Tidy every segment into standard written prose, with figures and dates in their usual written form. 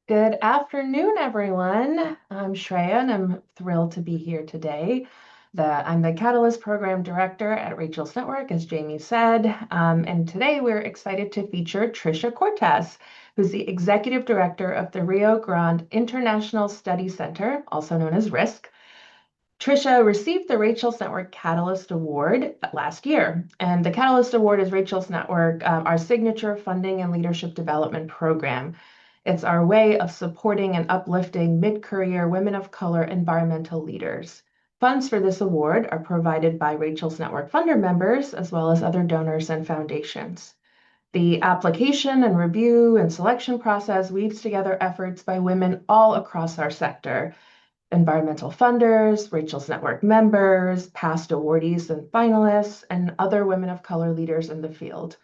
Good afternoon, everyone. I'm Shreya, and I'm thrilled to be here today. I'm the Catalyst Program Director at Rachel's Network, as Jamie said. And today we're excited to feature Tricia Cortez, who's the Executive Director of the Rio Grande International Study Center, also known as RISC. Tricia received the Rachel's Network Catalyst Award last year, and the Catalyst Award is Rachel's Network, our signature funding and leadership development program. It's our way of supporting and uplifting mid-career women of color environmental leaders. Funds for this award are provided by Rachel's Network funder members, as well as other donors and foundations. The application and review and selection process weaves together efforts by women all across our sector: environmental funders, Rachel's Network members, past awardees and finalists, and other women of color leaders in the field.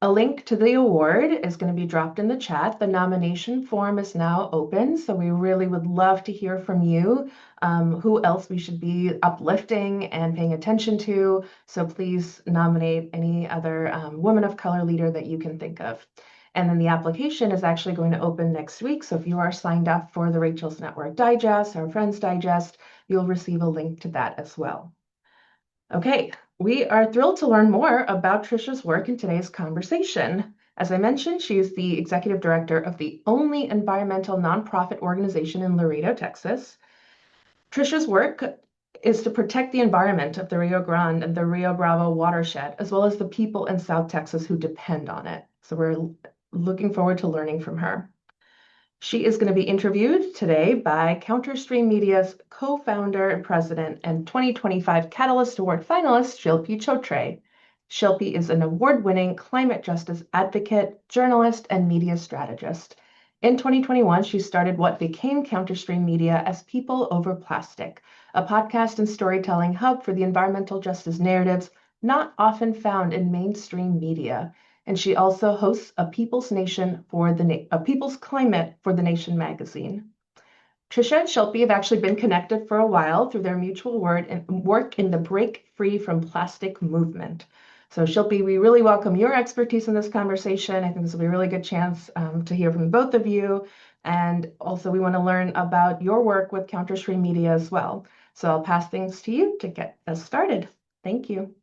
A link to the award is going to be dropped in the chat. The nomination form is now open, so we really would love to hear from you, who else we should be uplifting and paying attention to. So please nominate any other woman of color leader that you can think of. And then the application is actually going to open next week. So if you are signed up for the Rachel's Network Digest or Friends Digest, you'll receive a link to that as well. Okay, we are thrilled to learn more about Tricia's work in today's conversation. As I mentioned, she is the executive director of the only environmental nonprofit organization in Laredo, Texas. Tricia's work is to protect the environment of the Rio Grande and the Rio Bravo watershed, as well as the people in South Texas who depend on it. So we're looking forward to learning from her. She is going to be interviewed today by Counterstream Media's co-founder and president and 2025 Catalyst Award finalist, Shilpi Chotre. Shilpi is an award-winning climate justice advocate, journalist, and media strategist. In 2021, she started what became Counterstream Media as People Over Plastic, a podcast and storytelling hub for the environmental justice narratives not often found in mainstream media. And she also hosts a People's Climate for the Nation magazine. Tricia and Shilpi have actually been connected for a while through their mutual work in the Break Free from Plastic movement. So Shilpi, we really welcome your expertise in this conversation. I think this will be a really good chance to hear from both of you. And also we want to learn about your work with Counterstream Media as well. So I'll pass things to you to get us started. Thank you.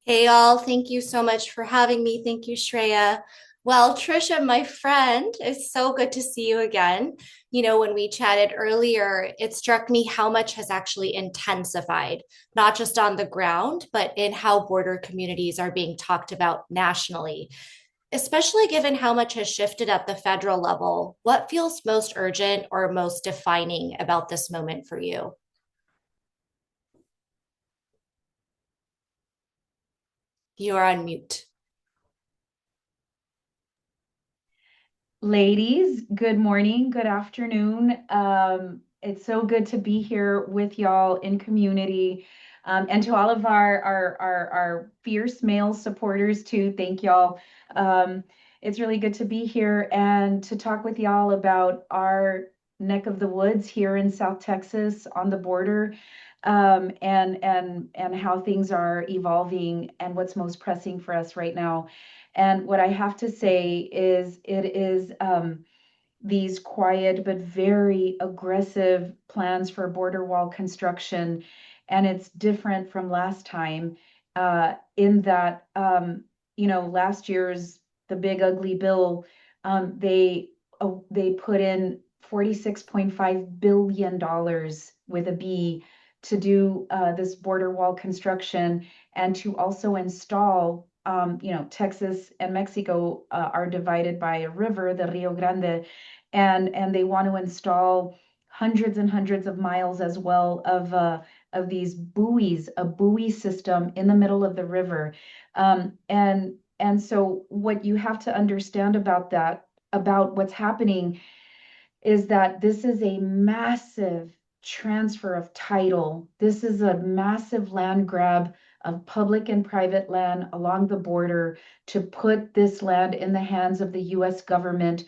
Hey, all. Thank you so much for having me. Thank you, Shreya. Well, Trisha, my friend, it's so good to see you again. When we chatted earlier, it struck me how much has actually intensified, not just on the ground, but in how border communities are being talked about nationally, especially given how much has shifted at the federal level. What feels most urgent or most defining about this moment for you? You are on mute. Ladies, good morning, good afternoon. It's so good to be here with y'all in community. And to all of our fierce male supporters too, thank y'all. It's really good to be here and to talk with y'all about our neck of the woods here in South Texas on the border, and how things are evolving and what's most pressing for us right now. And what I have to say is it is these quiet but very aggressive plans for border wall construction. And it's different from last time, in that, last year's the big ugly bill, they put in $46.5 billion with a B to do this border wall construction and to also install, Texas and Mexico are divided by a river, the Rio Grande, and they want to install hundreds and hundreds of miles as well of these buoys, a buoy system in the middle of the river. And so what you have to understand about that, about what's happening, is that this is a massive transfer of title. This is a massive land grab of public and private land along the border to put this land in the hands of the US government.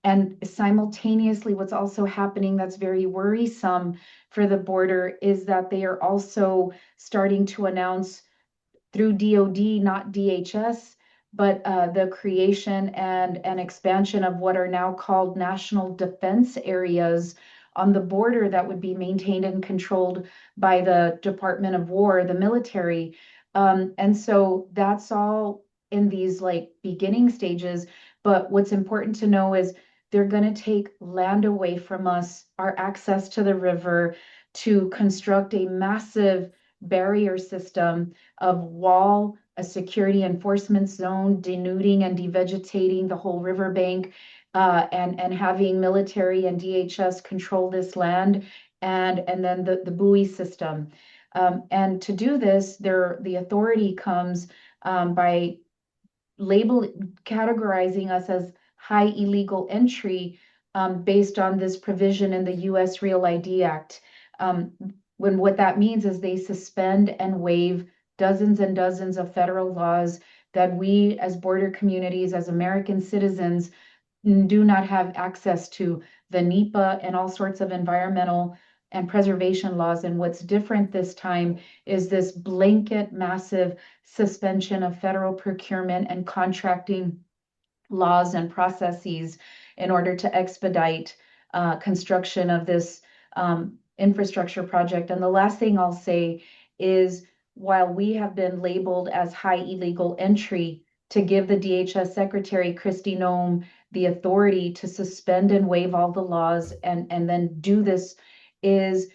And simultaneously, what's also happening that's very worrisome for the border is that they are also starting to announce through DOD, not DHS, but the creation and expansion of what are now called national defense areas on the border that would be maintained and controlled by the Department of War, the military. And so that's all in these like beginning stages. But what's important to know is they're going to take land away from us, our access to the river, to construct a massive barrier system of wall, a security enforcement zone, denuding and devegetating the whole riverbank, and having military and DHS control this land, and then the buoy system. And to do this, the authority comes by categorizing us as high illegal entry based on this provision in the U.S. Real ID Act. When what that means is they suspend and waive dozens and dozens of federal laws that we as border communities, as American citizens, do not have access to, the NEPA and all sorts of environmental and preservation laws. And what's different this time is this blanket massive suspension of federal procurement and contracting laws and processes in order to expedite construction of this infrastructure project. And the last thing I'll say is, while we have been labeled as high illegal entry, to give the DHS Secretary Kristi Noem the authority to suspend and waive all the laws and then do this is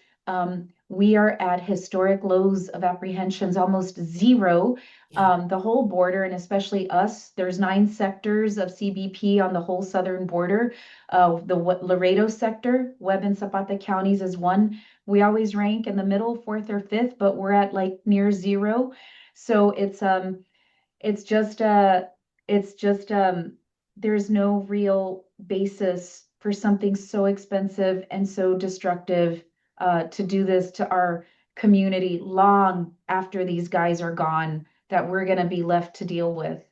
we are at historic lows of apprehensions, almost zero. The whole border, and especially us, there's 9 sectors of CBP on the whole southern border. The Laredo sector, Webb and Zapata counties is one. We always rank in the middle, 4th or 5th, but we're at like near zero. So it's just there's no real basis for something so expensive and so destructive to do this to our community long after these guys are gone, that we're going to be left to deal with.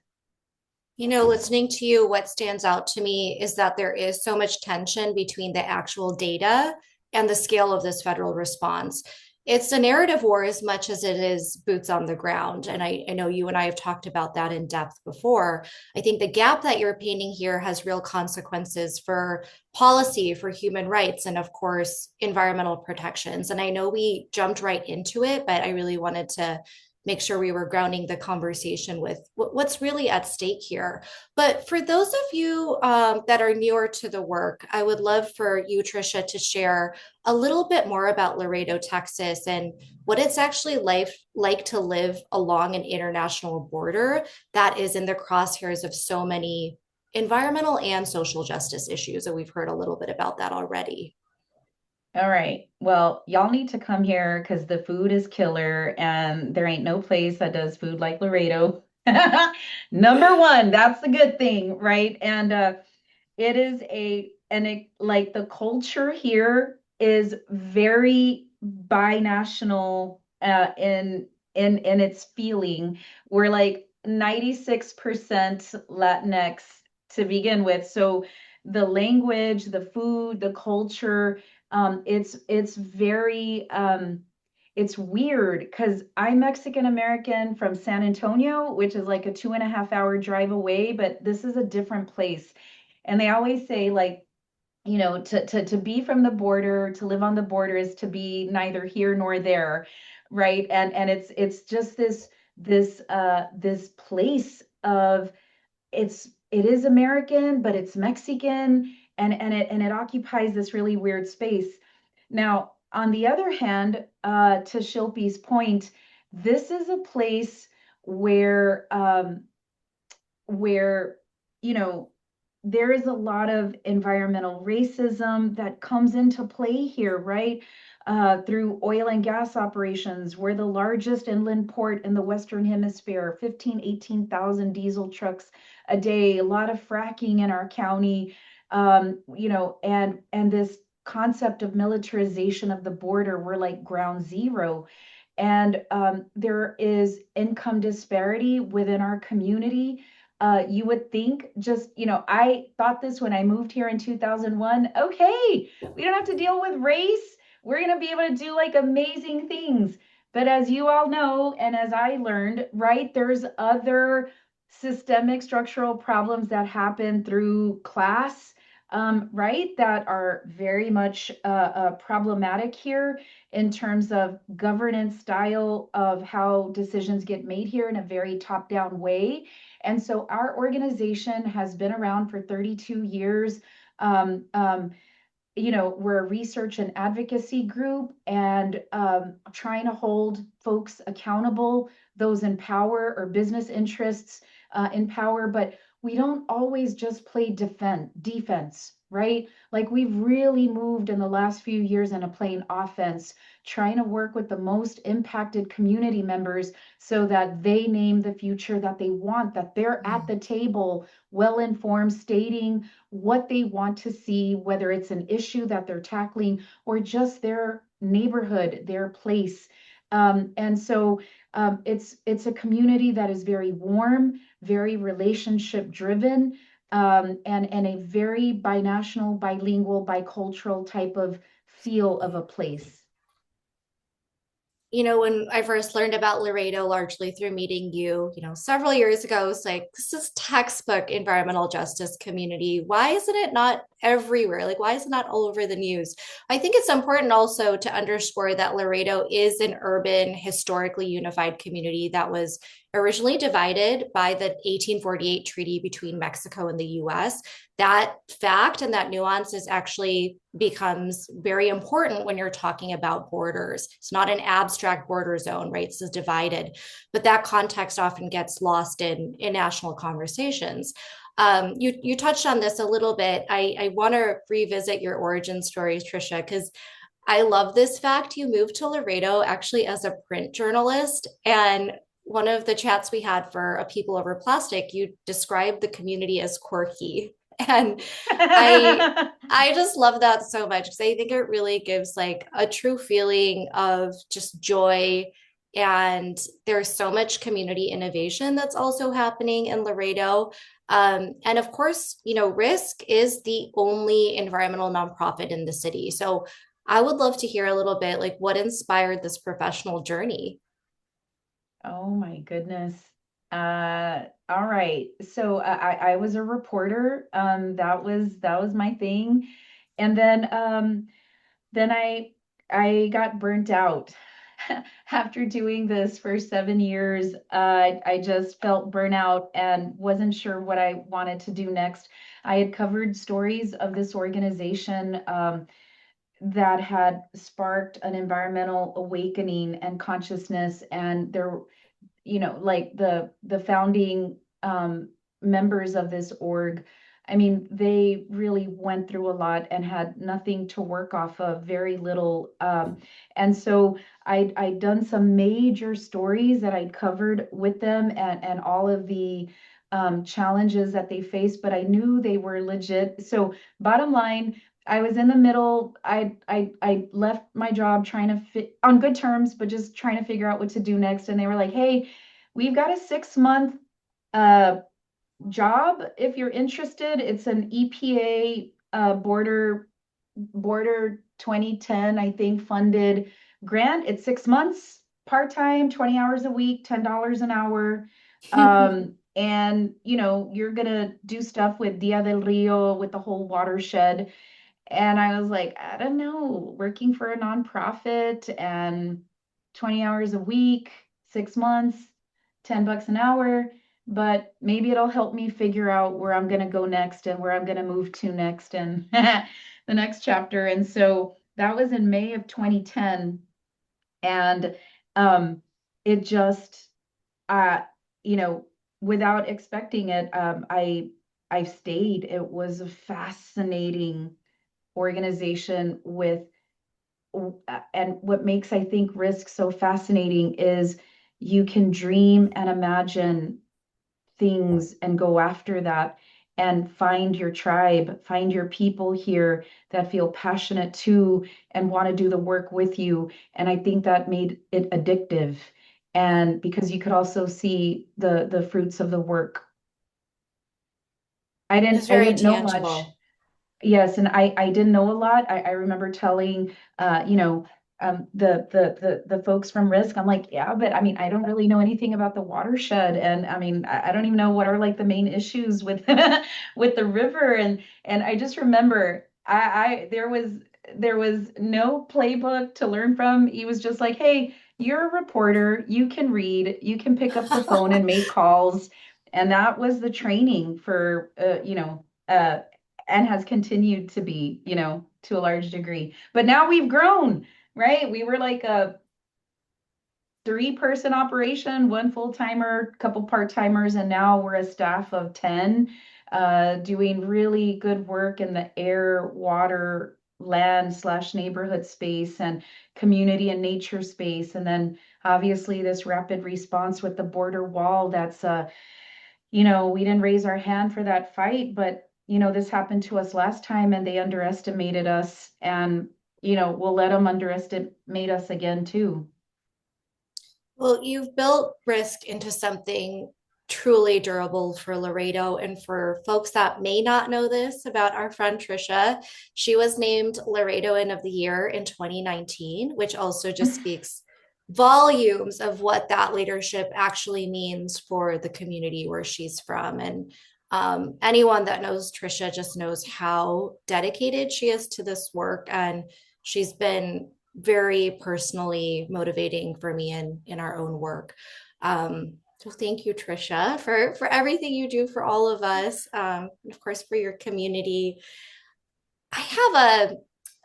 You know, listening to you, what stands out to me is that there is so much tension between the actual data and the scale of this federal response. It's a narrative war as much as it is boots on the ground. And I know you and I have talked about that in depth before. I think the gap that you're painting here has real consequences for policy, for human rights, and of course, environmental protections. And I know we jumped right into it, but I really wanted to make sure we were grounding the conversation with what's really at stake here. But for those of you that are newer to the work, I would love for you, Tricia, to share a little bit more about Laredo, Texas, and what it's actually like to live along an international border that is in the crosshairs of so many environmental and social justice issues. And we've heard a little bit about that already. All right. Well, y'all need to come here because the food is killer and there ain't no place that does food like Laredo. Number one, that's the good thing, right? And it is like the culture here is very binational in its feeling. We're like 96% Latinx to begin with. So the language, the food, the culture, it's very it's weird because I'm Mexican American from San Antonio, which is like a 2.5 hour drive away, but this is a different place. And they always say, like, you know, to be from the border, to live on the border is to be neither here nor there, right? And it's just this place of it is American, but it's Mexican, and it occupies this really weird space. Now, on the other hand, to Shilpi's point, this is a place where you know there is a lot of environmental racism that comes into play here, right? Through oil and gas operations. We're the largest inland port in the Western Hemisphere, 18,000 diesel trucks a day, a lot of fracking in our county, and this concept of militarization of the border, we're like ground zero. And there is income disparity within our community. You would think just, I thought this when I moved here in 2001. Okay, we don't have to deal with race. We're going to be able to do like amazing things. But as you all know, and as I learned, right, there's other systemic structural problems that happen through class, right, that are very much problematic here in terms of governance style of how decisions get made here in a very top-down way. And so our organization has been around for 32 years. Um, um, we're a research and advocacy group, and trying to hold folks accountable, those in power or business interests in power. But we don't always just play defense, right? Like we've really moved in the last few years into playing offense, trying to work with the most impacted community members so that they name the future that they want, that they're at the table, well informed, stating what they want to see, whether it's an issue that they're tackling or just their neighborhood, their place. And so it's a community that is very warm, very relationship driven, and a very binational, bilingual, bicultural type of feel of a place. When I first learned about Laredo, largely through meeting you, several years ago, it's like, this is textbook environmental justice community. Why isn't it not everywhere? Like, why is it not all over the news? I think it's important also to underscore that Laredo is an urban, historically unified community that was originally divided by the 1848 treaty between Mexico and the US. That fact and that nuance is actually becomes very important when you're talking about borders. It's not an abstract border zone, right? It's divided, but that context often gets lost in national conversations. You touched on this a little bit. I want to revisit your origin stories, Tricia, because I love this fact. You moved to Laredo actually as a print journalist, and one of the chats we had for A People Over Plastic, you described the community as quirky. And I I just love that so much because I think it really gives like a true feeling of just joy. And there's so much community innovation that's also happening in Laredo. And of course, RISC is the only environmental nonprofit in the city. So I would love to hear a little bit like what inspired this professional journey. Oh my goodness. All right. So I was a reporter. That was my thing. And then I got burnt out after doing this for 7 years. I just felt burnout and wasn't sure what I wanted to do next. I had covered stories of this organization that had sparked an environmental awakening and consciousness, and there, like the founding members of this org, I mean, they really went through a lot and had nothing to work off of, very little. And so I'd done some major stories that I'd covered with them, and all of the challenges that they faced, but I knew they were legit. So bottom line, I was in the middle. I left my job trying to fit on good terms, but just trying to figure out what to do next. And they were like, "Hey, we've got a 6 month uh, job if you're interested. It's an EPA border 2010, I think, funded grant. It's 6 months, part-time, 20 hours a week, $10 an hour." And you're gonna do stuff with Dia del Rio, with the whole watershed. And I was like, I don't know, working for a nonprofit and 20 hours a week, 6 months, $10 an hour, but maybe it'll help me figure out where I'm going to go next and where I'm going to move to next and the next chapter. And so that was in May of 2010. And it just, uh, you know, without expecting it, I stayed. It was a fascinating organization with, and what makes, I think, risk so fascinating is you can dream and imagine things and go after that and find your tribe, find your people here that feel passionate too and want to do the work with you. And I think that made it addictive. And because you could also see the fruits of the work. I It's didn't I very didn't know much. tangible. Yes, and I didn't know a lot. I remember telling, uh, you know, the folks from RISC. I'm like, yeah, but I mean, I don't really know anything about the watershed, and I mean, I don't even know what are like the main issues with with the river. And I just remember, I there was no playbook to learn from. He was just like, hey, you're a reporter, you can read, you can pick up the phone and make calls, and that was the training for and has continued to be, to a large degree. But now we've grown, right? We were like a 3-person operation, one full-timer, couple part-timers, and now we're a staff of 10, doing really good work in the air, water, land slash neighborhood space and community and nature space. And then obviously this rapid response with the border wall, that's we didn't raise our hand for that fight, but this happened to us last time and they underestimated us, and we'll let them underestimate us again too. Well, you've built risk into something truly durable for Laredo. And for folks that may not know this about our friend Tricia, she was named Laredoan of the Year in 2019, which also just speaks volumes of what that leadership actually means for the community where she's from. And anyone that knows Tricia just knows how dedicated she is to this work. And she's been very personally motivating for me in our own work. So thank you, Tricia, for everything you do for all of us, and of course for your community. I have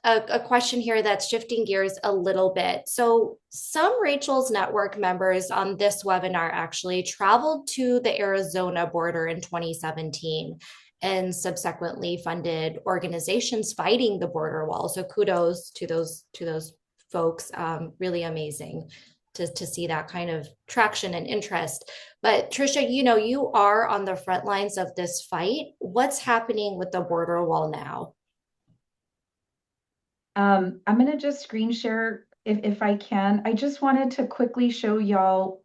a question here that's shifting gears a little bit. So some Rachel's Network members on this webinar actually traveled to the Arizona border in 2017 and subsequently funded organizations fighting the border wall. So kudos to those folks. Really amazing to see that kind of traction and interest. But Tricia, you are on the front lines of this fight. What's happening with the border wall now? I'm going to just screen share if I can. I just wanted to quickly show y'all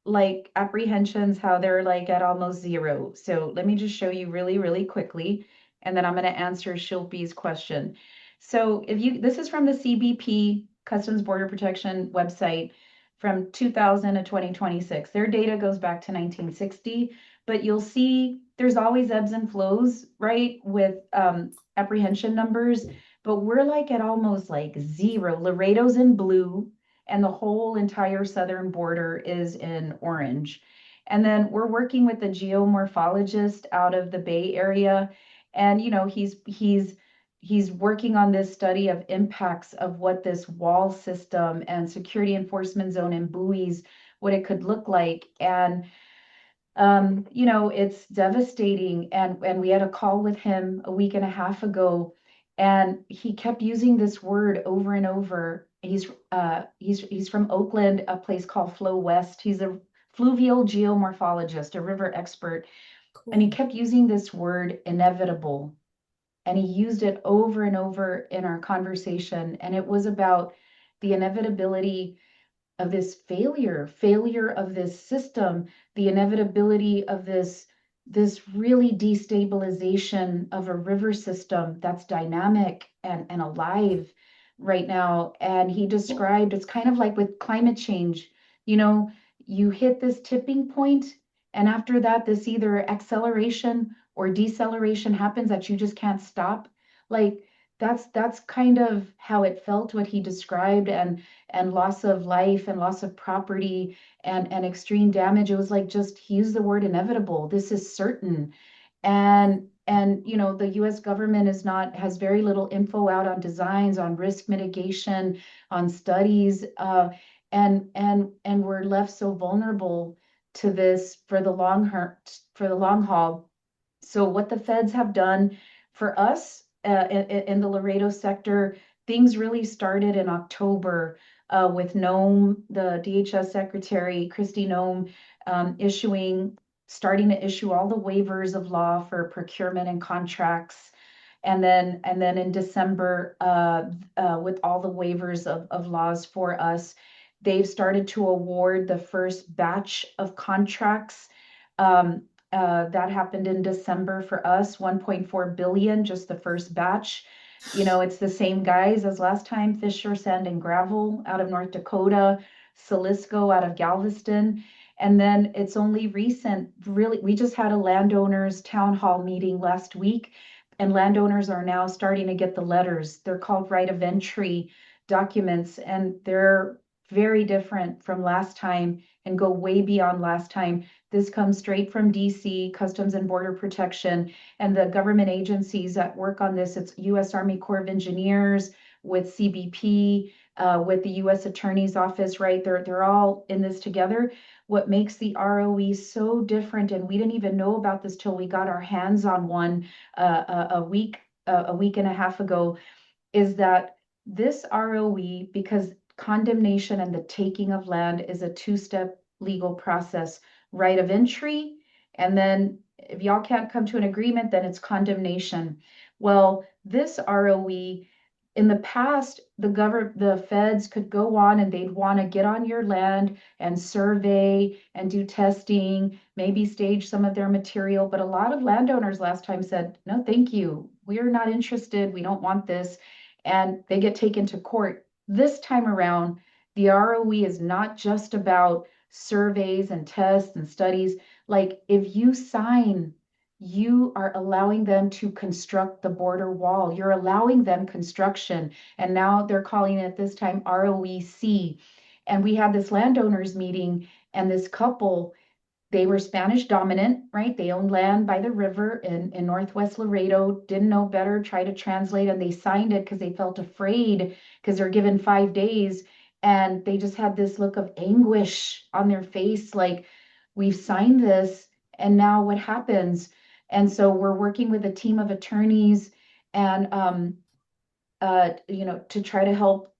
like apprehensions, how they're like at almost zero. So let me just show you really, really quickly, and then I'm going to answer Shilpi's question. So this is from the CBP, Customs Border Protection website from 2000 to 2026. Their data goes back to 1960, but you'll see there's always ebbs and flows, right, with apprehension numbers. But we're like at almost like zero. Laredo's in blue, and the whole entire southern border is in orange. And then we're working with a geomorphologist out of the Bay Area, and he's working on this study of impacts of what this wall system and security enforcement zone and buoys, what it could look like. And it's devastating. And we had a call with him a week and a half ago, and he kept using this word over and over. He's from Oakland, a place called Flow West. He's a fluvial geomorphologist, a river expert, Cool. and he kept using this word inevitable. And he used it over and over in our conversation, and it was about the inevitability of this failure of this system, the inevitability of this really destabilization of a river system that's dynamic and alive right now. And he described it's kind of like with climate change, you hit this tipping point, and after that, this either acceleration or deceleration happens that you just can't stop. Like that's kind of how it felt, what he described, and loss of life and loss of property and extreme damage. It was like, just he used the word inevitable. This is certain. And the US government has very little info out on designs, on risk mitigation, on studies, and we're left so vulnerable to this for the long haul. So what the feds have done for us in the Laredo sector, things really started in October with Nome, the DHS Secretary, Kristi Nome, starting to issue all the waivers of law for procurement and contracts. And then in December, with all the waivers of laws for us, they've started to award the first batch of contracts. That happened in December for us, 1.4 billion, just the first batch. You know, it's the same guys as last time, Fisher, Sand and Gravel out of North Dakota, Salisco out of Galveston. And then it's only recent, really, we just had a landowners town hall meeting last week, and landowners are now starting to get the letters. They're called right of entry documents, and they're very different from last time and go way beyond last time. This comes straight from DC, Customs and Border Protection, and the government agencies that work on this. It's U.S. Army Corps of Engineers with CBP, with the U.S. Attorney's Office, right? They're all in this together. What makes the ROE so different, and we didn't even know about this till we got our hands on one a week and a half ago, is that this ROE, because condemnation and the taking of land is a two-step legal process, right of entry, and then if y'all can't come to an agreement, then it's condemnation. Well, this ROE, in the past, the feds could go on and they'd want to get on your land and survey and do testing, maybe stage some of their material. But a lot of landowners last time said, no, thank you. We're not interested. We don't want this. And they get taken to court. This time around, the ROE is not just about surveys and tests and studies. Like if you sign, you are allowing them to construct the border wall. You're allowing them construction. And now they're calling it this time ROEC. And we had this landowners meeting, and this couple, they were Spanish dominant, right? They owned land by the river in Northwest Laredo, didn't know better, tried to translate, and they signed it because they felt afraid because they're given 5 days. And they just had this look of anguish on their face, like, we've signed this, and now what happens? And so we're working with a team of attorneys and, to try to help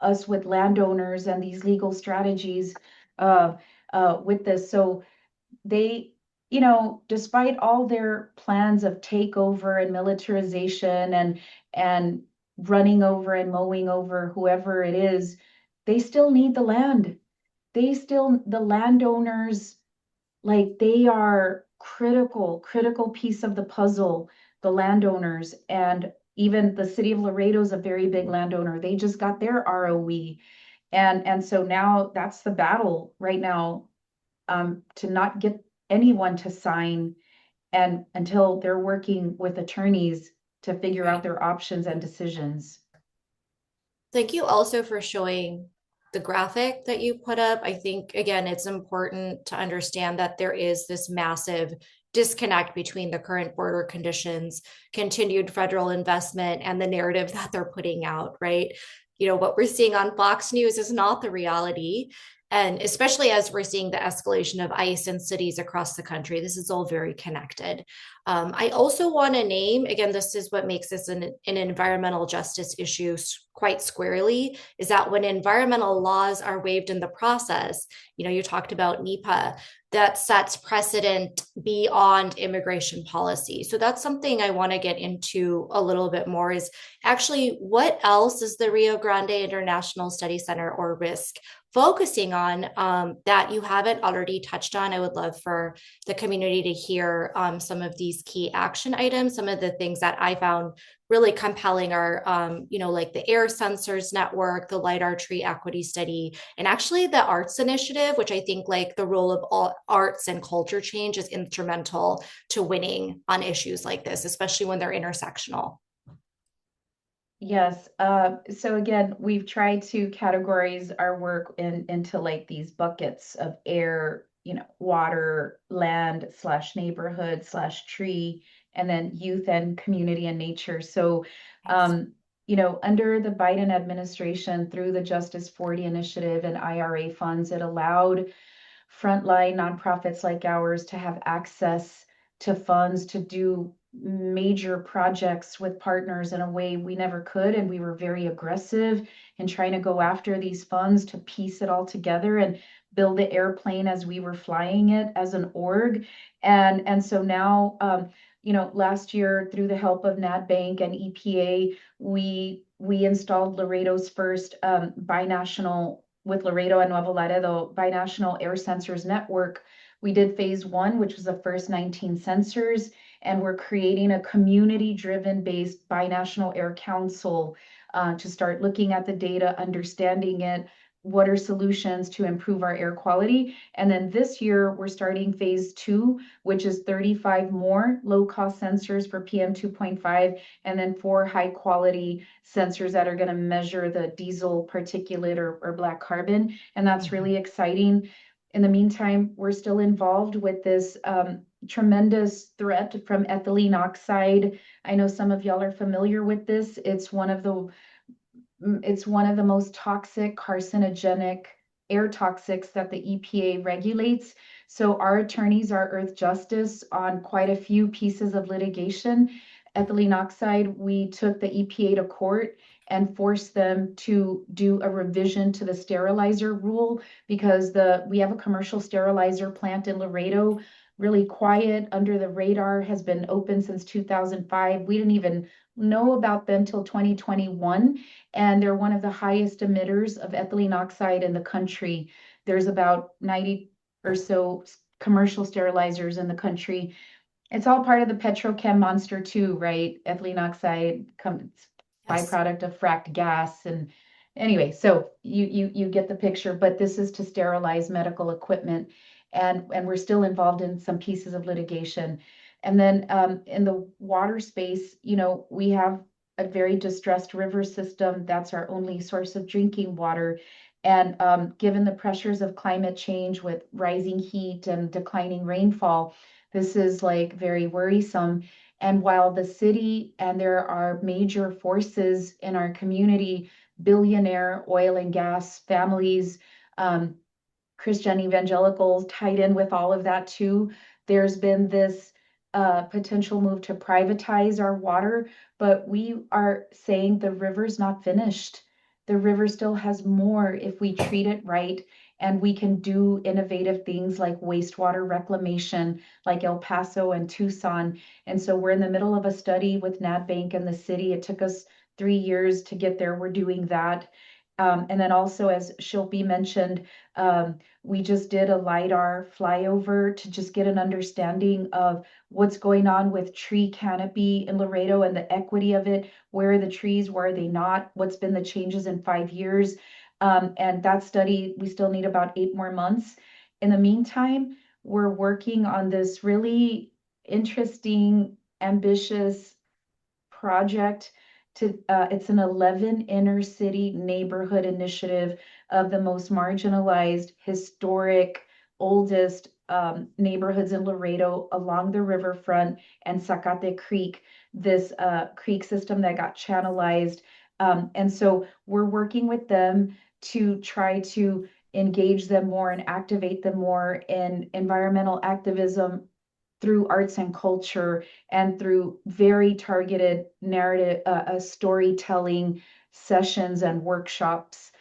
us with landowners and these legal strategies with this. So they, despite all their plans of takeover and militarization and running over and mowing over whoever it is, they still need the land. The landowners, like they are critical piece of the puzzle, the landowners. And even the city of Laredo is a very big landowner. They just got their ROE. And so now that's the battle right now, to not get anyone to sign and until they're working with attorneys to figure out their options and decisions. Thank you also for showing the graphic that you put up. I think, again, it's important to understand that there is this massive disconnect between the current border conditions, continued federal investment, and the narrative that they're putting out, right? What we're seeing on Fox News is not the reality. And especially as we're seeing the escalation of ICE in cities across the country, this is all very connected. I also want to name, again, this is what makes this an environmental justice issue quite squarely, is that when environmental laws are waived in the process, you talked about NEPA, that sets precedent beyond immigration policy. So that's something I want to get into a little bit more, is actually what else is the Rio Grande International Study Center, or RGISC, focusing on that you haven't already touched on? I would love for the community to hear some of these key action items. Some of the things that I found really compelling are, like the air sensors network, the LIDAR tree equity study, and actually the arts initiative, which I think like the role of all arts and culture change is instrumental to winning on issues like this, especially when they're intersectional. Yes. So again, we've tried to categorize our work into like these buckets of air, water, land / neighborhood / tree, and then youth and community and nature. So, under the Biden administration, through the Justice 40 initiative and IRA funds, it allowed frontline nonprofits like ours to have access to funds to do major projects with partners in a way we never could. And we were very aggressive in trying to go after these funds to piece it all together and build the airplane as we were flying it as an org. And so now, last year, through the help of NADBank and EPA, we installed Laredo's first binational, with Laredo and Nuevo Laredo, binational air sensors network. We did phase 1, which was the first 19 sensors, and we're creating a community-driven based binational air council to start looking at the data, understanding it, what are solutions to improve our air quality. And then this year, we're starting phase 2, which is 35 more low-cost sensors for PM 2.5, and then 4 high-quality sensors that are going to measure the diesel particulate or black carbon. And that's really exciting. In the meantime, we're still involved with this tremendous threat from ethylene oxide. I know some of y'all are familiar with this. It's one of the most toxic, carcinogenic air toxics that the EPA regulates. So our attorneys are Earth Justice on quite a few pieces of litigation. Ethylene oxide, we took the EPA to court and forced them to do a revision to the sterilizer rule because we have a commercial sterilizer plant in Laredo, really quiet, under the radar, has been open since 2005. We didn't even know about them till 2021, and they're one of the highest emitters of ethylene oxide in the country. There's about 90 or so commercial sterilizers in the country. It's all part of the petrochem monster too, right? Ethylene oxide comes byproduct of fracked gas. And anyway, so you get the picture, but this is to sterilize medical equipment. And we're still involved in some pieces of litigation. And then in the water space, we have a very distressed river system. That's our only source of drinking water. And given the pressures of climate change with rising heat and declining rainfall, this is like very worrisome. And while the city and there are major forces in our community, billionaire oil and gas families, Christian evangelicals tied in with all of that too, there's been this potential move to privatize our water, but we are saying the river's not finished. The river still has more if we treat it right, and we can do innovative things like wastewater reclamation, like El Paso and Tucson. And so we're in the middle of a study with NADBank and the city. It took us 3 years to get there. We're doing that. And then also, as Shilpi mentioned, we just did a LiDAR flyover to just get an understanding of what's going on with tree canopy in Laredo and the equity of it. Where are the trees? Where are they not? What's been the changes in 5 years? And that study, we still need about 8 more months. In the meantime, we're working on this really interesting, ambitious project it's an 11 inner city neighborhood initiative of the most marginalized, historic, oldest neighborhoods in Laredo along the riverfront and Zacate Creek, this creek system that got channelized. And so we're working with them to try to engage them more and activate them more in environmental activism through arts and culture and through very targeted narrative storytelling sessions and workshops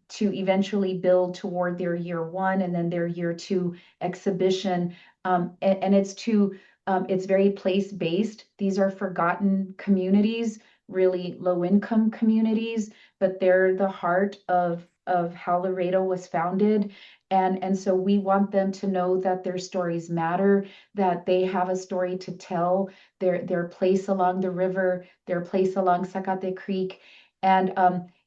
to eventually build toward their year 1 and then their year 2 exhibition. And it's very place-based. These are forgotten communities, really low-income communities, but they're the heart of how Laredo was founded. And so we want them to know that their stories matter, that they have a story to tell, their place along the river, their place along Zacate Creek. And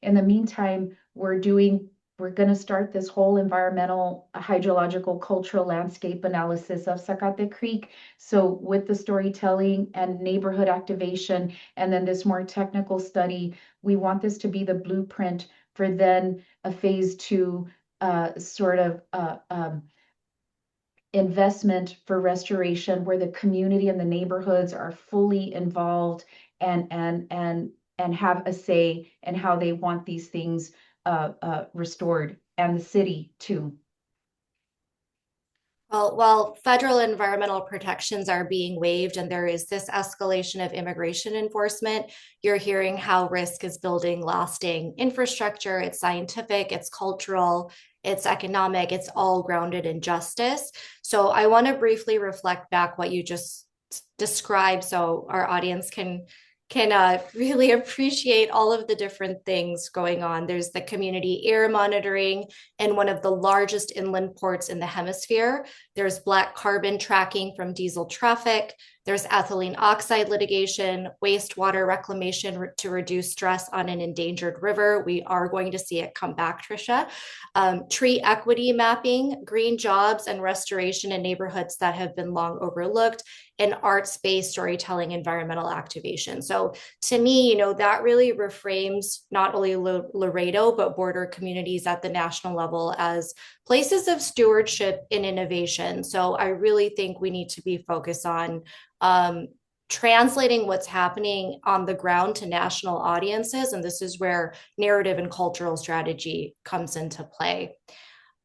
in the meantime, we're going to start this whole environmental, hydrological, cultural landscape analysis of Zacate Creek. So with the storytelling and neighborhood activation, and then this more technical study, we want this to be the blueprint for then a phase 2 investment for restoration where the community and the neighborhoods are fully involved and have a say in how they want these things restored, and the city too. Well, while federal environmental protections are being waived and there is this escalation of immigration enforcement, you're hearing how RGISC is building lasting infrastructure. It's scientific, it's cultural, it's economic, it's all grounded in justice. So I want to briefly reflect back what you just described so our audience can really appreciate all of the different things going on. There's the community air monitoring in one of the largest inland ports in the hemisphere. There's black carbon tracking from diesel traffic. There's ethylene oxide litigation, wastewater reclamation to reduce stress on an endangered river. We are going to see it come back, Tricia. Tree equity mapping, green jobs and restoration in neighborhoods that have been long overlooked, and arts-based storytelling, environmental activation. So to me, that really reframes not only Laredo, but border communities at the national level as places of stewardship and innovation. So I really think we need to be focused on translating what's happening on the ground to national audiences. And this is where narrative and cultural strategy comes into play.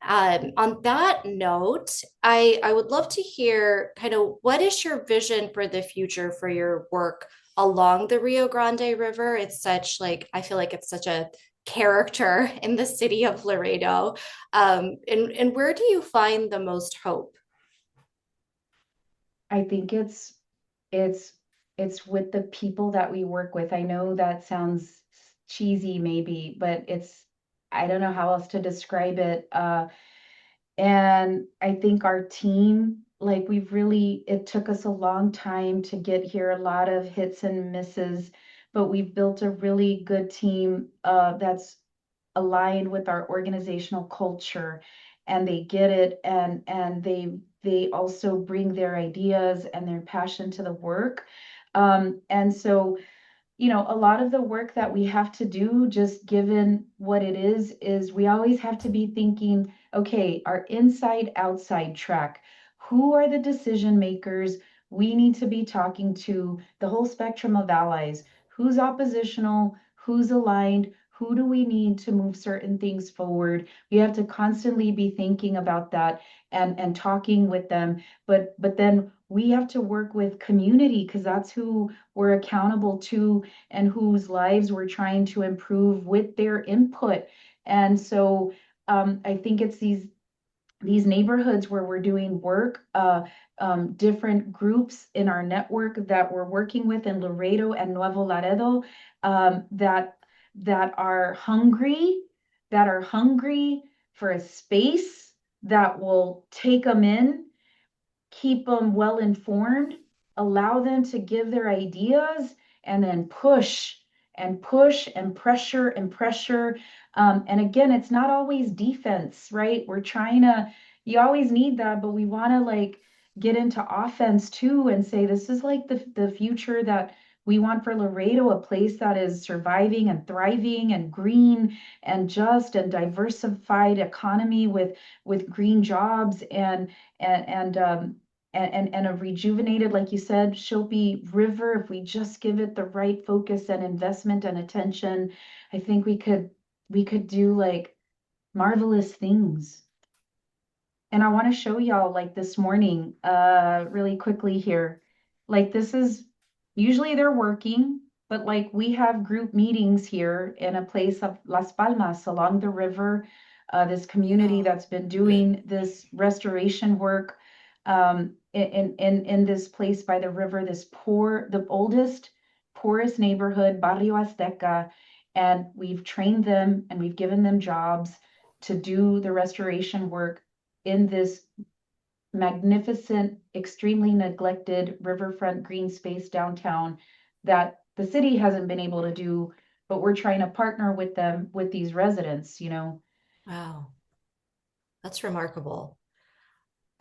On that note, I would love to hear kind of what is your vision for the future for your work along the Rio Grande River? It's such I feel like it's such a character in the city of Laredo. And where do you find the most hope? I think it's it's with the people that we work with. I know that sounds cheesy maybe, but I don't know how else to describe it. And I think our team, like it took us a long time to get here, a lot of hits and misses, but we've built a really good team that's aligned with our organizational culture, and they get it, and they also bring their ideas and their passion to the work. And so a lot of the work that we have to do, just given what it is we always have to be thinking, okay, our inside outside track. Who are the decision makers we need to be talking to? The whole spectrum of allies. Who's oppositional? Who's aligned? Who do we need to move certain things forward? We have to constantly be thinking about that and talking with them. But then we have to work with community, because that's who we're accountable to and whose lives we're trying to improve with their input. And so I think it's these neighborhoods where we're doing work, different groups in our network that we're working with in Laredo and Nuevo Laredo, that are hungry, for a space that will take them in, keep them well informed, allow them to give their ideas, and then push and push and pressure and pressure. And again, it's not always defense, right? You always need that, but we want to get into offense too and say, this is like the future that we want for Laredo, a place that is surviving and thriving and green and just and diversified economy with green jobs and and a rejuvenated, like you said, Shilpi River. If we just give it the right focus and investment and attention, I think we could do marvelous things. And I want to show y'all this morning, really quickly here. This is usually they're working, but we have group meetings here in a place of Las Palmas along the river, this community Oh, that's been doing this restoration work in this place by the river, the oldest, poorest neighborhood, Barrio Azteca. And we've trained them and we've given them jobs to do the restoration work in this magnificent, extremely neglected riverfront green space downtown that the city hasn't been able to do, but we're trying to partner with them, with these residents. wow. That's remarkable.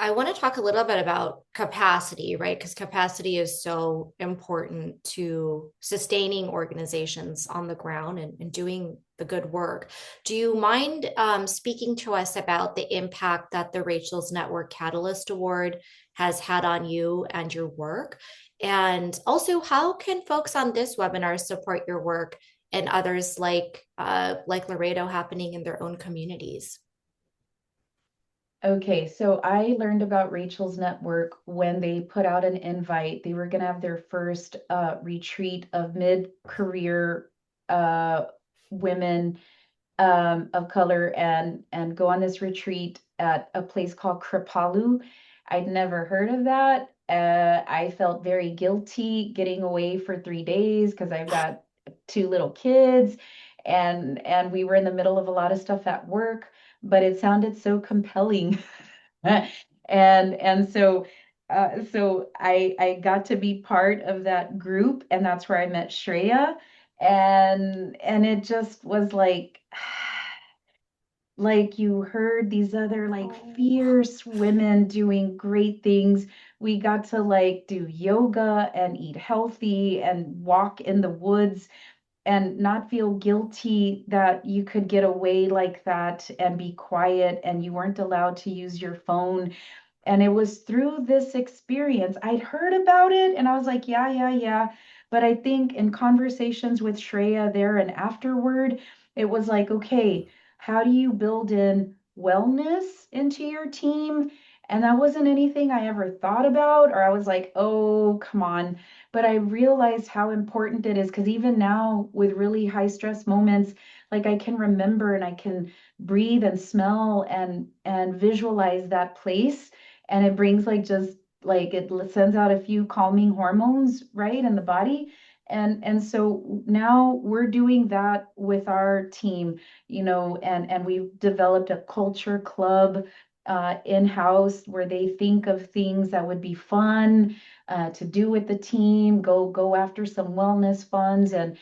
I want to talk a little bit about capacity, right? Because capacity is so important to sustaining organizations on the ground and doing the good work. Do you mind speaking to us about the impact that the Rachel's Network Catalyst Award has had on you and your work? And also, how can folks on this webinar support your work and others like Laredo happening in their own communities? Okay, so I learned about Rachel's Network when they put out an invite. They were going to have their first retreat of mid-career uh, women of color and go on this retreat at a place called Kripalu. I'd never heard of that. I felt very guilty getting away for 3 days because I've got two little kids, and we were in the middle of a lot of stuff at work, but it sounded so compelling. And so So I got to be part of that group, and that's where I met Shreya. And it just was like you heard these other like Oh. fierce women doing great things. We got to like do yoga and eat healthy and walk in the woods and not feel guilty that you could get away like that and be quiet and you weren't allowed to use your phone. And it was through this experience. I'd heard about it and I was like, yeah, yeah, yeah. But I think in conversations with Shreya there and afterward, it was like, okay, how do you build in wellness into your team? And that wasn't anything I ever thought about, or I was like, oh, come on. But I realized how important it is because even now, with really high stress moments, like I can remember and I can breathe and smell and visualize that place, and it brings like just like it sends out a few calming hormones, right, in the body. And so now we're doing that with our team, and we've developed a culture club in-house where they think of things that would be fun to do with the team, go after some wellness funds and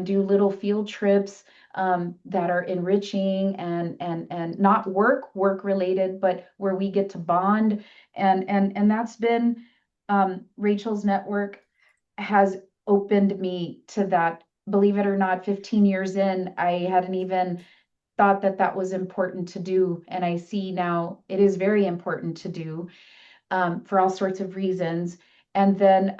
do little field trips that are enriching and not work related, but where we get to bond. And that's been Rachel's network has opened me to that. Believe it or not, 15 years in, I hadn't even thought that that was important to do. And I see now it is very important to do for all sorts of reasons. And then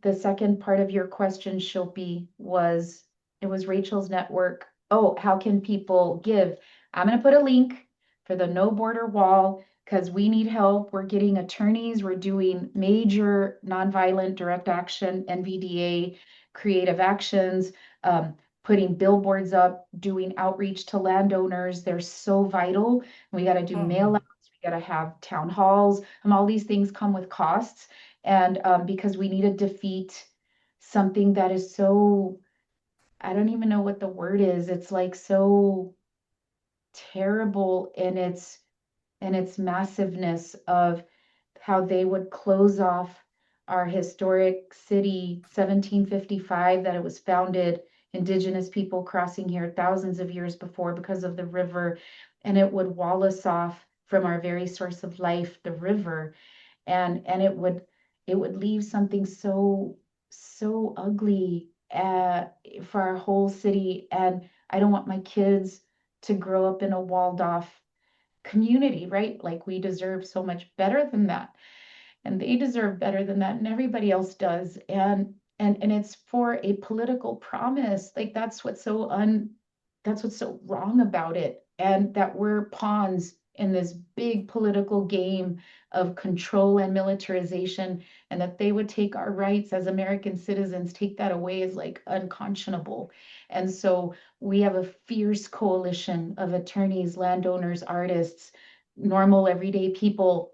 the second part of your question, Shilpi, was it was Rachel's network. Oh, how can people give? I'm going to put a link for the No Border Wall because we need help. We're getting attorneys. We're doing major nonviolent direct action, NVDA, creative actions, putting billboards up, doing outreach to landowners. They're so vital. We got to do mail outs. We got to have town halls. All these things come with costs. And because we need to defeat something that is so, I don't even know what the word is. It's like so terrible in its massiveness of how they would close off our historic city, 1755, that it was founded, indigenous people crossing here thousands of years before because of the river, and it would wall us off from our very source of life, the river, and it would leave something so ugly for our whole city. And I don't want my kids to grow up in a walled off community, right? Like we deserve so much better than that, and they deserve better than that, and everybody else does. And it's for a political promise. Like that's what's so wrong about it, and that we're pawns in this big political game of control and militarization, and that they would take our rights as American citizens, take that away is like unconscionable. And so we have a fierce coalition of attorneys, landowners, artists, normal everyday people,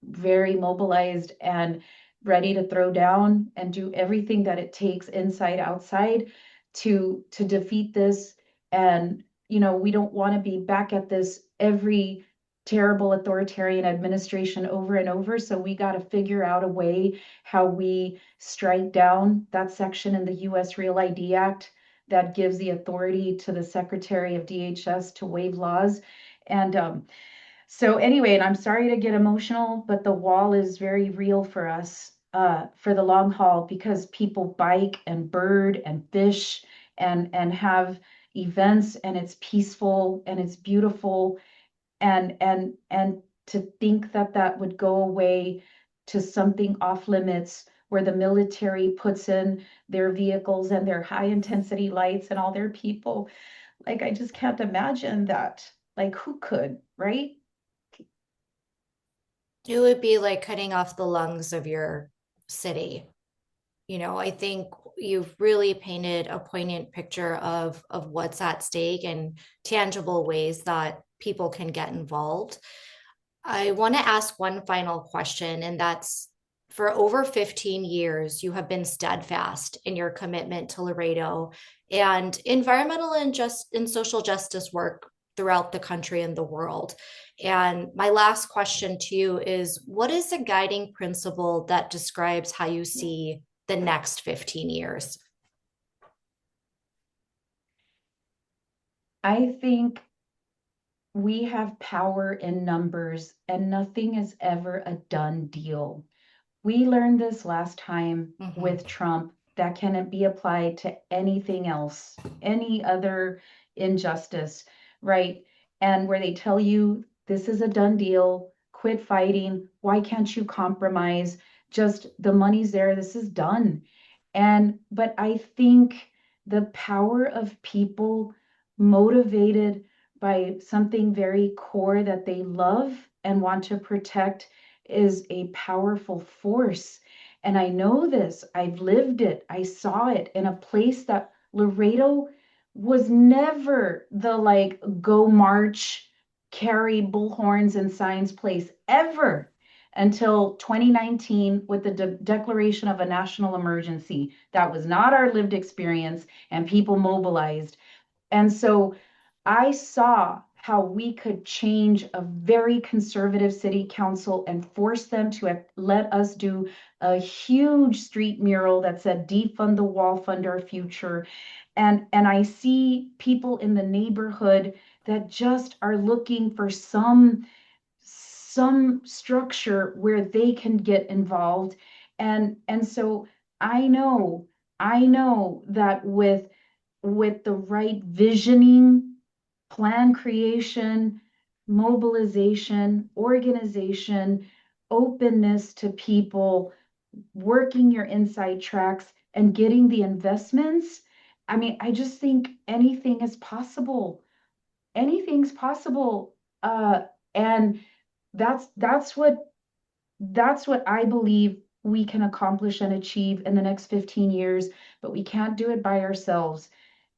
very mobilized and ready to throw down and do everything that it takes inside outside to defeat this. And we don't want to be back at this every terrible authoritarian administration over and over, so we got to figure out a way how we strike down that section in the US Real ID Act that gives the authority to the Secretary of DHS to waive laws. And so anyway, and I'm sorry to get emotional, but the wall is very real for us for the long haul, because people bike and bird and fish and have events, and it's peaceful and it's beautiful. And to think that that would go away to something off limits where the military puts in their vehicles and their high intensity lights and all their people, like I just can't imagine that. Like who could, right? It would be like cutting off the lungs of your city. I think you've really painted a poignant picture of what's at stake and tangible ways that people can get involved. I want to ask one final question, and that's, for over 15 years, you have been steadfast in your commitment to Laredo and environmental and social justice work throughout the country and the world. And my last question to you is, what is a guiding principle that describes how you see the next 15 years? I think we have power in numbers, and nothing is ever a done deal. We learned this last time with Trump. That can be applied to anything else, any other injustice, right? And where they tell you this is a done deal, quit fighting. Why can't you compromise? Just the money's there, this is done. But I think the power of people motivated by something very core that they love and want to protect is a powerful force. And I know this, I've lived it, I saw it in a place that Laredo was never the like go march, carry bullhorns and signs place ever until 2019 with the declaration of a national emergency. That was not our lived experience, and people mobilized. And so I saw how we could change a very conservative city council and force them to let us do a huge street mural that said defund the wall, fund our future. And I see people in the neighborhood that just are looking for some structure where they can get involved. And so I know that with the right visioning, plan creation, mobilization, organization, openness to people, working your inside tracks and getting the investments. I mean, I just think anything is possible. Anything's possible. And that's what I believe we can accomplish and achieve in the next 15 years, but we can't do it by ourselves.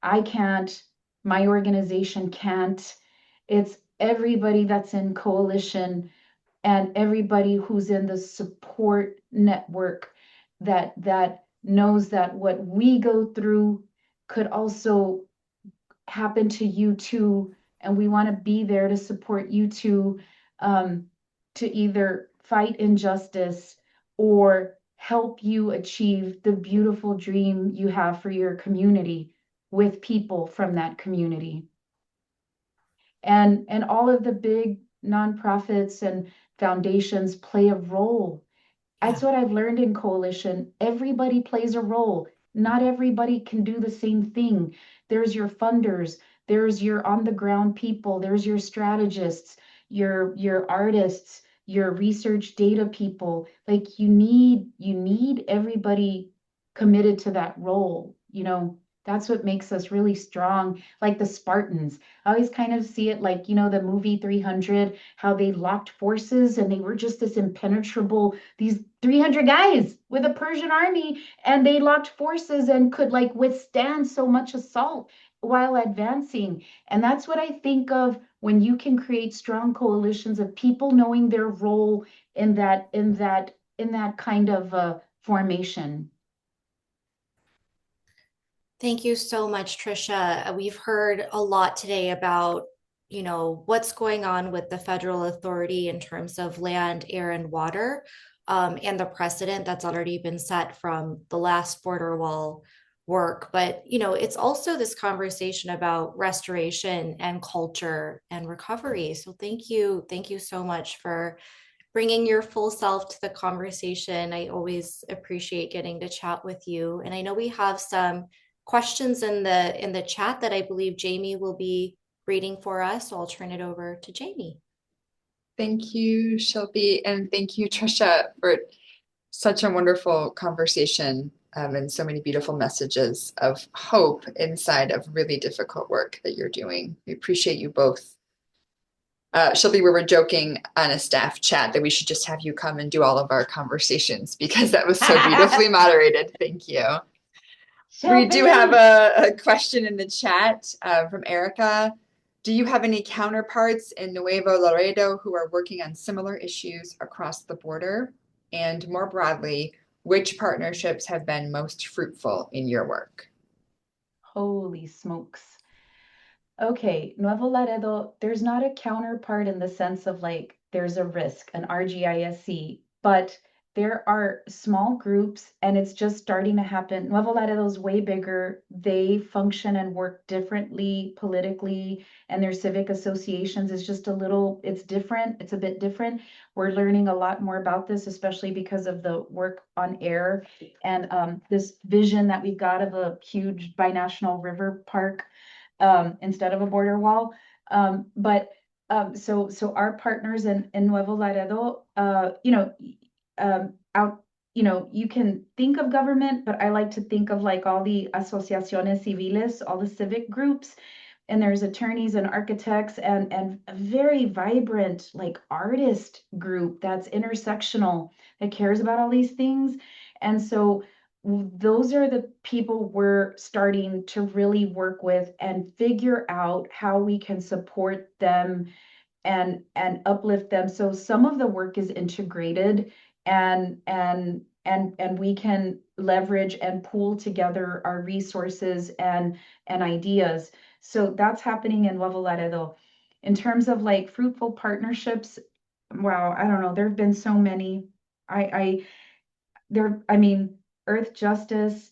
I can't, my organization can't. It's everybody that's in coalition and everybody who's in the support network that knows that what we go through could also happen to you too, and we want to be there to support you too, to either fight injustice or help you achieve the beautiful dream you have for your community with people from that community. And all of the big nonprofits and foundations play a role. That's what I've learned in coalition. Everybody plays a role. Not everybody can do the same thing. There's your funders, there's your on the ground people, there's your strategists, your artists, your research data people. Like you need everybody committed to that role. That's what makes us really strong, like the Spartans. I always kind of see it like, the movie 300, how they locked forces and they were just this impenetrable, these 300 guys with a Persian army, and they locked forces and could like withstand so much assault while advancing. And that's what I think of when you can create strong coalitions of people knowing their role in that kind of formation. Thank you so much, Tricia. We've heard a lot today about, what's going on with the federal authority in terms of land, air, and water, and the precedent that's already been set from the last border wall work. But, it's also this conversation about restoration and culture and recovery. So thank you. Thank you so much for bringing your full self to the conversation. I always appreciate getting to chat with you. And I know we have some questions in the chat that I believe Jamie will be reading for us. So I'll turn it over to Jamie. Thank you, Shelby, and thank you, Tricia, for such a wonderful conversation and so many beautiful messages of hope inside of really difficult work that you're doing. We appreciate you both. Shelby, we were joking on a staff chat that we should just have you come and do all of our conversations because that was so beautifully moderated. Thank you. We do have a question in the chat from Erica. Do you have any counterparts in Nuevo Laredo who are working on similar issues across the border? And more broadly, which partnerships have been most fruitful in your work? Holy smokes. Okay, Nuevo Laredo, there's not a counterpart in the sense of like there's a risk, an RGISC, but there are small groups and it's just starting to happen. Nuevo Laredo's way bigger. They function and work differently politically, and their civic associations is just a little, it's different. It's a bit different. We're learning a lot more about this, especially because of the work on air and this vision that we've got of a huge binational river park instead of a border wall. But so our partners in Nuevo Laredo, out, you can think of government, but I like to think of like all the asociaciones civiles, all the civic groups, and there's attorneys and architects and a very vibrant like artist group that's intersectional that cares about all these things. And so those are the people we're starting to really work with and figure out how we can support them and uplift them. So some of the work is integrated and we can leverage and pool together our resources and ideas. So that's happening in Nuevo Laredo. In terms of like fruitful partnerships, wow, I don't know. There have been so many. I I mean, Earth Justice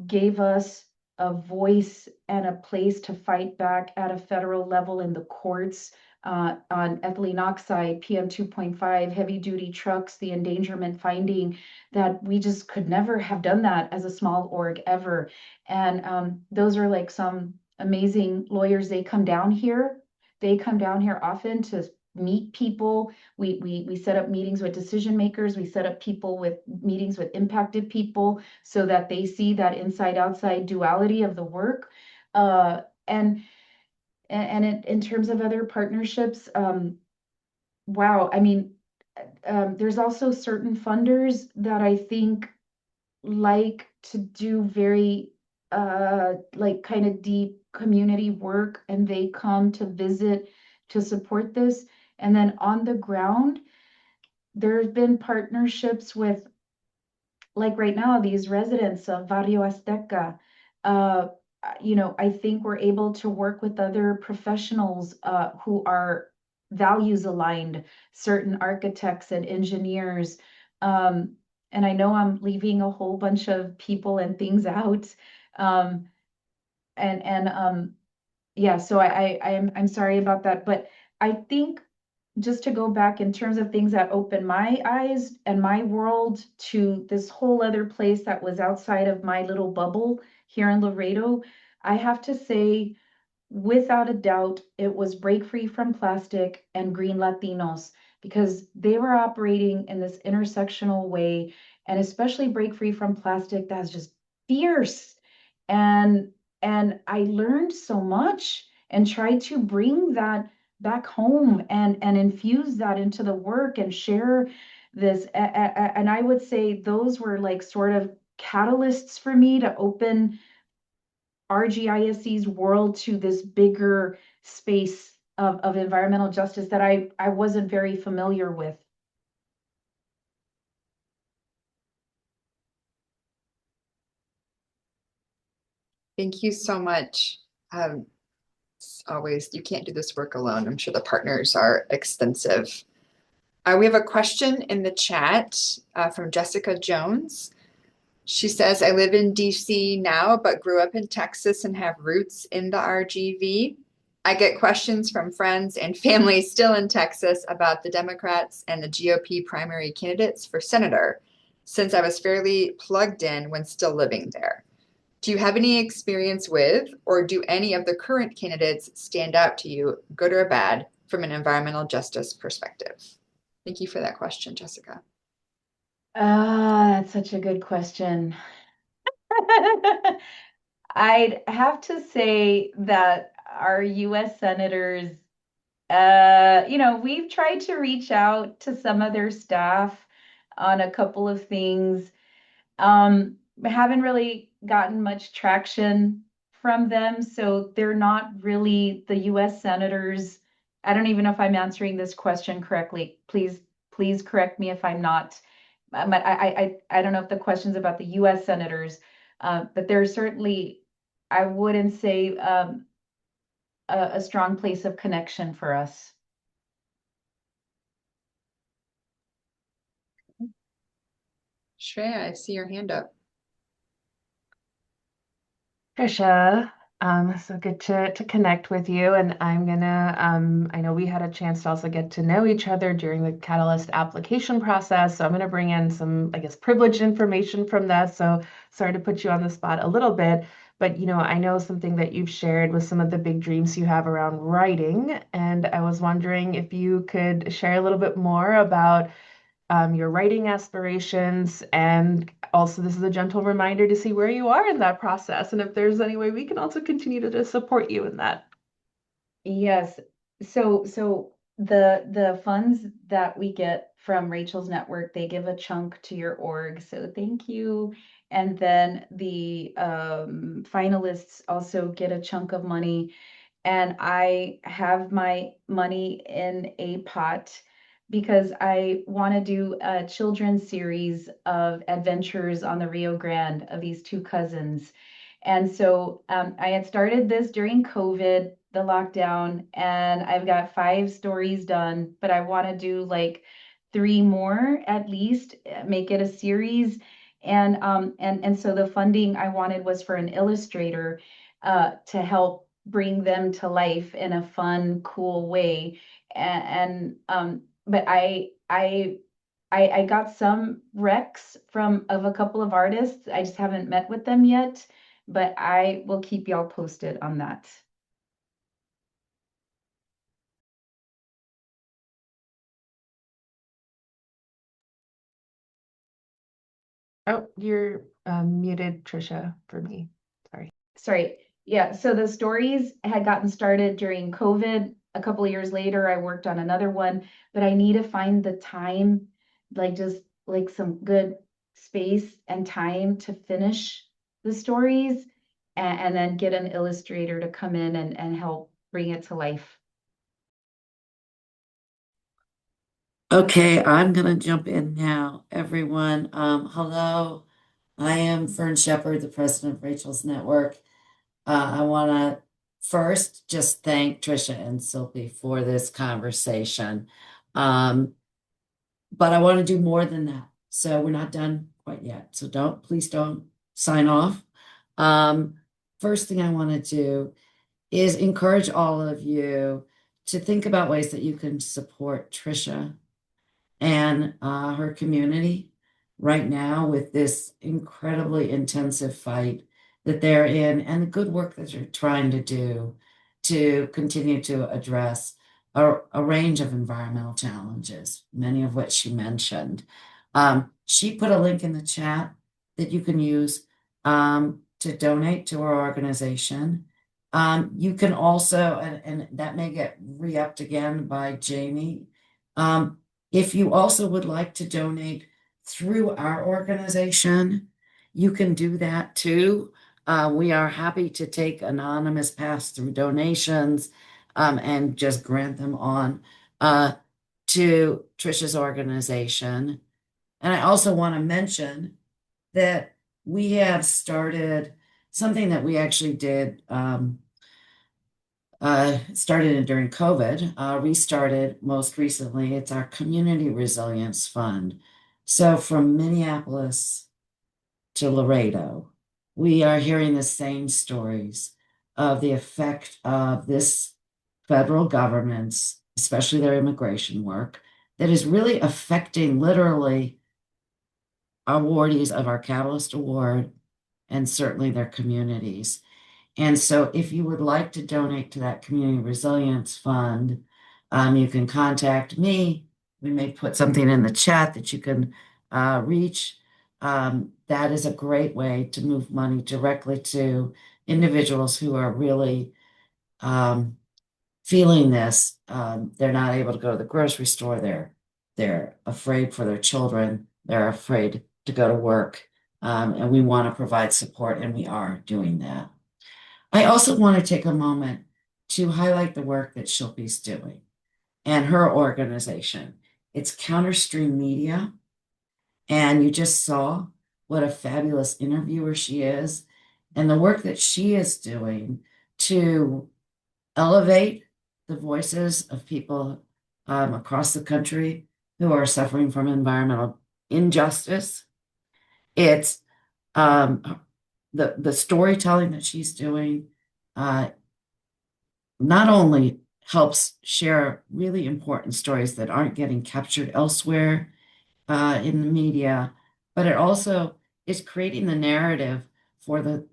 gave us a voice and a place to fight back at a federal level in the courts on ethylene oxide, PM 2.5, heavy duty trucks, the endangerment finding that we just could never have done that as a small org ever. And those are like some amazing lawyers. They come down here. They come down here often to meet people. We set up meetings with decision makers. We set up people with meetings with impacted people so that they see that inside outside duality of the work. And in terms of other partnerships, wow, I mean, there's also certain funders that I think like to do very like kind of deep community work, and they come to visit to support this. And then on the ground, there's been partnerships with, like right now, these residents of Barrio Azteca. Uh, I think we're able to work with other professionals who are values aligned, certain architects and engineers. And I know I'm leaving a whole bunch of people and things out. Um, and yeah, so I'm sorry about that, but I think just to go back in terms of things that opened my eyes and my world to this whole other place that was outside of my little bubble here in Laredo, I have to say, without a doubt, it was Break Free from Plastic and Green Latinos, because they were operating in this intersectional way, and especially Break Free from Plastic, that's just fierce. And I learned so much and tried to bring that back home and infuse that into the work and share this. And I would say those were like sort of catalysts for me to open RGISC's world to this bigger space of environmental justice that I wasn't very familiar with. Thank you so much. Always, you can't do this work alone. I'm sure the partners are extensive. We have a question in the chat from Jessica Jones. She says, I live in DC now, but grew up in Texas and have roots in the RGV. I get questions from friends and family still in Texas about the Democrats and the GOP primary candidates for senator, since I was fairly plugged in when still living there. Do you have any experience with, or do any of the current candidates stand out to you, good or bad, from an environmental justice perspective? Thank you for that question, Jessica. That's such a good question. I'd have to say that our US senators, we've tried to reach out to some of their staff on a couple of things. Haven't really gotten much traction from them, so they're not really the US senators. I don't even know if I'm answering this question correctly. Please correct me if I'm not. But I don't know if the question's about the US senators, but they're certainly, I wouldn't say a strong place of connection for us. Shreya, I see your hand up. Tricia, so good to connect with you. And I'm gonna, I know we had a chance to also get to know each other during the Catalyst application process. So I'm gonna bring in some, I guess, privileged information from that. So sorry to put you on the spot a little bit, but I know something that you've shared with some of the big dreams you have around writing. And I was wondering if you could share a little bit more about your writing aspirations. And also, this is a gentle reminder to see where you are in that process. And if there's any way we can also continue to support you in that. Yes. So the funds that we get from Rachel's network, they give a chunk to your org. So thank you. And then the finalists also get a chunk of money. And I have my money in a pot because I want to do a children's series of adventures on the Rio Grande of these two cousins. And so I had started this during COVID, the lockdown, and I've got 5 stories done, but I want to do like 3 more at least, make it a series. And so the funding I wanted was for an illustrator to help bring them to life in a fun, cool way. But I got some recs of a couple of artists. I just haven't met with them yet, but I will keep y'all posted on that. Oh, you're muted, Tricia, for me. Sorry. Sorry. Yeah, so the stories had gotten started during COVID. A couple of years later, I worked on another one, but I need to find the time, like just like some good space and time to finish the stories and then get an illustrator to come in and help bring it to life. Okay, I'm gonna jump in now, everyone. Hello, I am Fern Shepherd, the president of Rachel's Network. I want to first just thank Tricia and Sylvie for this conversation. But I want to do more than that. So we're not done quite yet. So please don't sign off. First thing I want to do is encourage all of you to think about ways that you can support Tricia and her community right now with this incredibly intensive fight that they're in and the good work that you're trying to do to continue to address a range of environmental challenges, many of which she mentioned. She put a link in the chat that you can use to donate to our organization. You can also, and that may get re-upped again by Jamie, if you also would like to donate through our organization, you can do that too. We are happy to take anonymous pass-through donations and just grant them on to Tricia's organization. And I also want to mention that we have started something that we actually did started during COVID, restarted most recently. It's our Community Resilience Fund. So from Minneapolis to Laredo, we are hearing the same stories of the effect of this federal government's, especially their immigration work, that is really affecting literally awardees of our Catalyst Award and certainly their communities. And so if you would like to donate to that Community Resilience Fund, you can contact me. We may put something in the chat that you can reach. That is a great way to move money directly to individuals who are really feeling this. They're not able to go to the grocery store. They're afraid for their children. They're afraid to go to work. And we want to provide support, and we are doing that. I also want to take a moment to highlight the work that Shilpi's doing and her organization. It's Counterstream Media, and you just saw what a fabulous interviewer she is and the work that she is doing to elevate the voices of people across the country who are suffering from environmental injustice. It's the storytelling that she's doing not only helps share really important stories that aren't getting captured elsewhere in the media, but it also is creating the narrative for the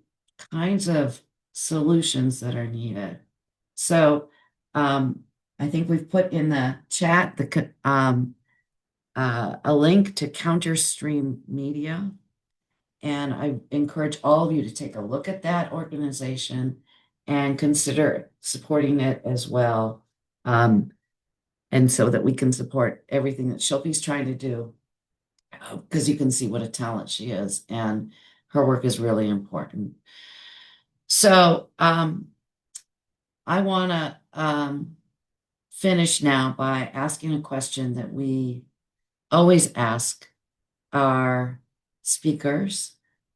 kinds of solutions that are needed. So I think we've put in the chat a link to Counterstream Media. And I encourage all of you to take a look at that organization and consider supporting it as well. And so that we can support everything that Shilpi's trying to do, because you can see what a talent she is, and her work is really important. So I want to finish now by asking a question that we always ask our speakers,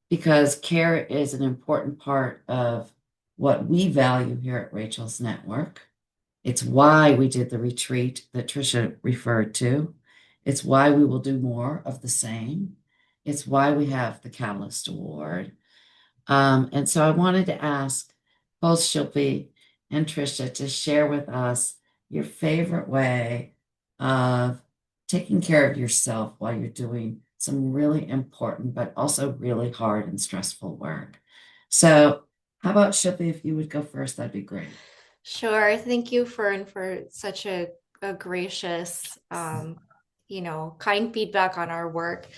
because care is an important part of what we value here at Rachel's Network. It's why we did the retreat that Tricia referred to. It's why we will do more of the same. It's why we have the Catalyst Award. And so I wanted to ask both Shilpi and Tricia to share with us your favorite way of taking care of yourself while you're doing some really important, but also really hard and stressful work. So how about Shilpi, if you would go first, that'd be great. Sure. Thank you, Fern, for such a gracious, kind feedback on our work.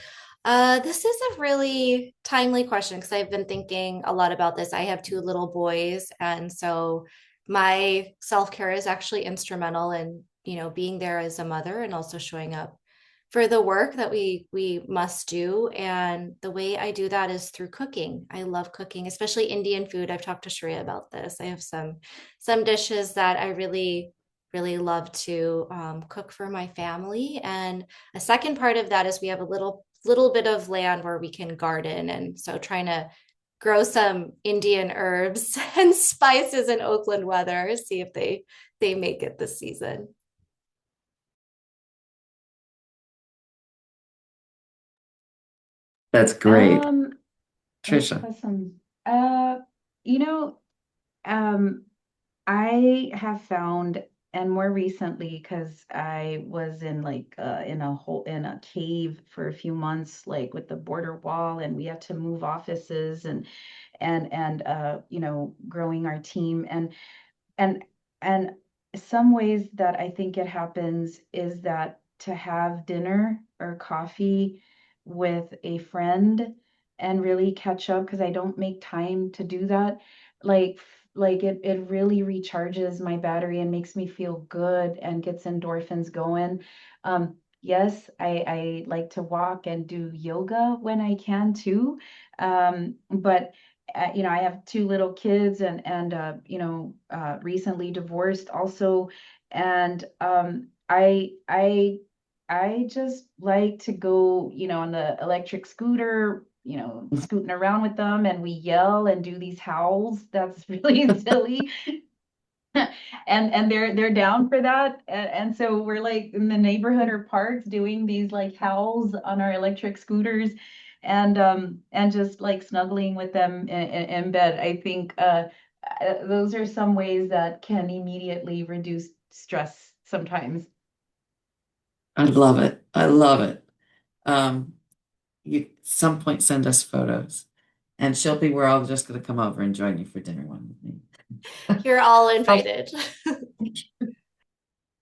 This is a really timely question because I've been thinking a lot about this. I have two little boys, and so my self-care is actually instrumental in, being there as a mother and also showing up for the work that we must do. And the way I do that is through cooking. I love cooking, especially Indian food. I've talked to Shreya about this. I have some dishes that I really really love to cook for my family. And a second part of that is we have a little bit of land where we can garden, and so trying to grow some Indian herbs and spices in Oakland weather, see if they make it this season. That's great. That's Tricia. awesome. You know, I have found, and more recently, because I was in in a cave for a few months, like with the border wall, and we had to move offices and growing our team and and some ways that I think it happens is that to have dinner or coffee with a friend and really catch up, because I don't make time to do that. Like it really recharges my battery and makes me feel good and gets endorphins going. Yes, I like to walk and do yoga when I can too. But I have two little kids and recently divorced also. And I just like to go, on the electric scooter, scooting around with them, and we yell and do these howls. That's really silly. And they're down for that. And so we're like in the neighborhood or parks doing these like howls on our electric scooters and just like snuggling with them in bed. I think those are some ways that can immediately reduce stress sometimes. I love it. I love it. You some point send us photos. And Shilpi, we're all just going to come over and join you for dinner one evening. You're all invited.